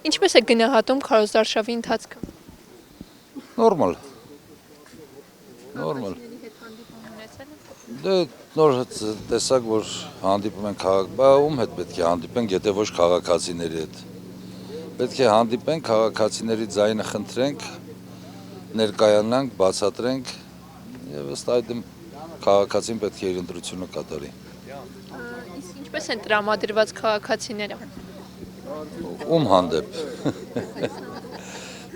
Ինչպես է գնահատում քարոզարշավի ընթացքը։ Նորմալ։ Դե նոր տեսակ, որ հանդիպում են ում հետ պետք է հանդիպենք, եթե ոչ քաղաքացիների հետ։ Պետք է հանդիպենք, քաղաքացիների ձայնը խնդրենք, ներկայանանք, բացատրենք եւ ըստ այդմ քաղաքացին պետք է իր ընտրությունը կատարի։ Իսկ ինչպես են տրամադրված քաղաքացիները։ Ում հանդեպ։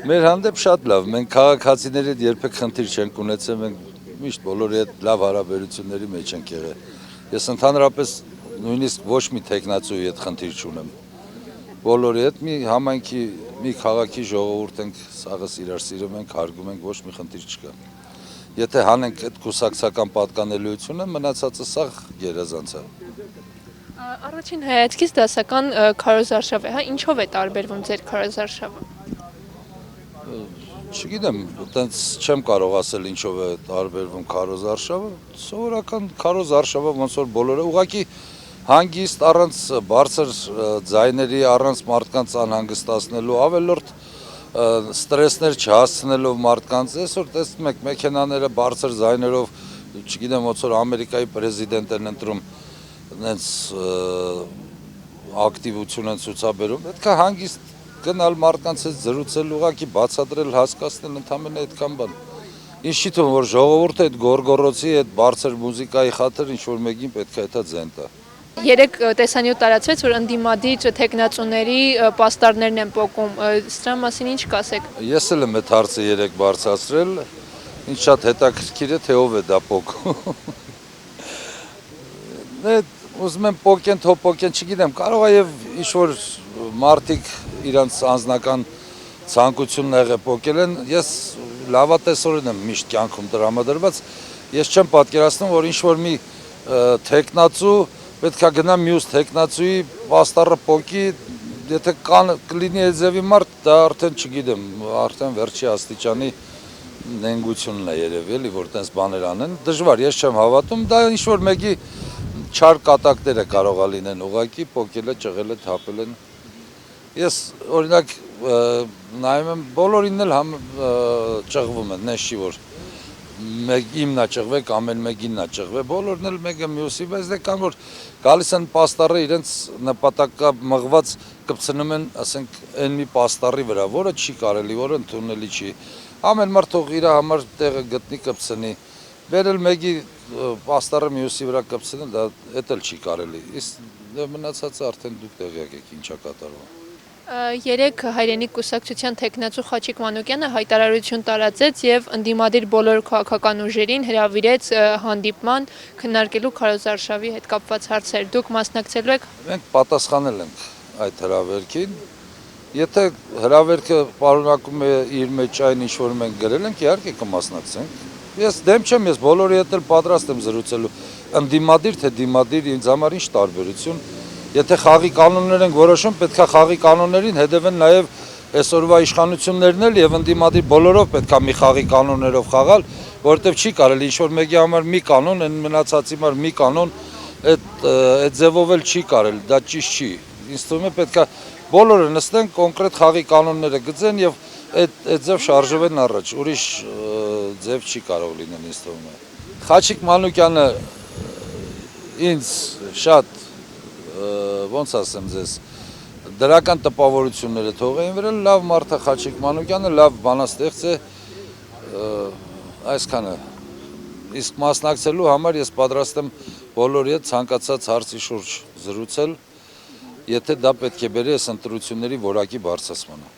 Մեր հանդեպ շատ լավ, մենք քաղաքացիների հետ երբեք խնդիր չենք ունեցել, մենք միշտ բոլորի հետ լավ հարաբերությունների մեջ ենք եղել։ Ես ընդհանրապես նույնիսկ ոչ մի տեխնացուի հետ խնդիր չունեմ։ Բոլորի հետ մի համայնքի, մի քաղաքի ժողովուրդ ենք, սաղս իրար սիրում ենք, հարգում ենք, ոչ մի խնդիր չկա։ Եթե հանենք այդ կուսակցական պատկանելիությունը, մնացածը սաղ գերազանց է։ Առաջին հայացքից դասական քարոզարշավ է, հա, ինչով է տարբերվում ձեր քարոզարշավը։ Չգիտեմ, այտենց չեմ կարող ասել ինչով է տարբերվում քարոզարշավը, սովորական քարոզարշավը ոնց որ բոլորը ուղղակի հանգիստ առանց բարձր ձայների, առանց մարդկանց անհանգստացնելու, ավելորդ ստրեսներ չհասցնելով մարդկանց, այսօր տեսնում եք մեքենաները բարձր ձայներով, չգիտեմ ոնց որ Ամերիկայի պրեզիդենտ են ընտրում, այնց ակտիվություն են ցուցաբերում, պետք է հանգիստ գնալ մարդկանց հետ զրուցել, ուղղակի բացատրել, հասկացնել, ընդամենը այդքան բան։ Ինչ չի թվում, որ ժողովուրդը այդ գորգորոցի, այդ բարձր մուզիկայի խաթր ինչ-որ մեկին պետք է դա ձեն տա։ Երեք տեսանյութ տարածվեց, որ ընդդիմադիր տեխնացուների պաստառներն են պոկում, սրա մասին ինչ կասեք։ Ես էլ եմ այդ հարցը երեք բարձրացրել, ինձ շատ հետաքրքիր է, թե ով է դա պոկում։ Ուզում եմ պոկեն, թող պոկեն, չգիտեմ, կարող է եւ ինչ-որ մարդիկ իրանց անձնական ցանկությունն եղե պոկել են, ես լավատեսորեն եմ միշտ կյանքում տրամադրված, ես չեմ պատկերացնում, որ ինչ-որ մի տեխնացու պետք է գնա մյուս տեխնացուի պաստառը պոկի, եթե կլինի այդ ձևի մարդ, դա արդեն չգիտեմ, արդեն վերջի աստիճանի նենգությունն է երևի, էլի, որ տենց բաներ անեն, դժվար, ես չեմ հավատում, դա ինչ-որ մեկի չար կատակները կարող է լինեն, ուղղակի պոկել է, ճղել է, թափել են։ Ես օրինակ նայում եմ, բոլորին էլ ճղվում են, նես չի որ իմնա ճղվեք, ամեն մեկիննա ճղվե, բոլորն էլ մեկը մյուսի, բայց դե կան որ գալիս են պաստառը իրենց նպատակամղված կպցնում են, ասենք, այն մի պաստառի վրա, որը չի կարելի, որը ընդունելի չի։ Ամեն մարդ թող իր համար տեղը գտնի կպցնի, բերել մեկի պաստառը մյուսի վրա կպցնել, դա էլ չի կարելի։ Իսկ մնացածը արդեն դուք տեղյակ եք ինչա կատարվում։ Երեք հայրենիք կուսակցության տեխնացու Խաչիկ Մանուկյանը հայտարարություն տարածեց եւ ընդդիմադիր բոլոր քաղաքական ուժերին հրավիրեց հանդիպման քննարկելու քարոզարշավի հետ կապված հարցեր։ Դուք մասնակցելու եք։ Մենք պատասխանել ենք այդ հրավերքին։ Եթե հրավերքը պարունակում է իր մեջ այն ինչ որ մենք գրել ենք, իհարկե կմասնակցենք։ Ես դեմ չեմ, ես բոլորի հետ էլ պատրաստ եմ զրուցելու։ Ընդդիմադիր թե դիմադիր ինձ համար ինչ տարբերություն։ Եթե խաղի կանոններ ենք որոշում, պետք է խաղի կանոններին հետևեն նաև այսօրվա իշխանություններն էլ եւ ընդդիմադիր բոլորով պետք է մի խաղի կանոններով խաղալ, որովհետեւ չի կարելի ինչ-որ մեկի համար մի կանոն, այն մնացածի համար մի կանոն, այդ ձևով էլ չի կարելի, դա ճիշտ չի։ Ինձ թվում է պետք է բոլորը նստեն, կոնկրետ խաղի կանոնները գծեն եւ այդ ձև շարժվեն առաջ, ուրիշ ձև չի կարող լինել, ինձ թվում է։ Խաչիկ Մանուկյանը ինձ շատ ոնց ասեմ ձեզ, դրական տպավորությունները թող էին վերել, լավ մարդ է Խաչիկ Մանուկյանը, լավ բանաստեղծ է, այսքանը։ Իսկ մասնակցելու համար ես պատրաստ եմ բոլորի հետ ցանկացած հարցի շուրջ զրուցել, եթե դա պետք է բերի այս ընտրությունների որակի բարձրացմանը։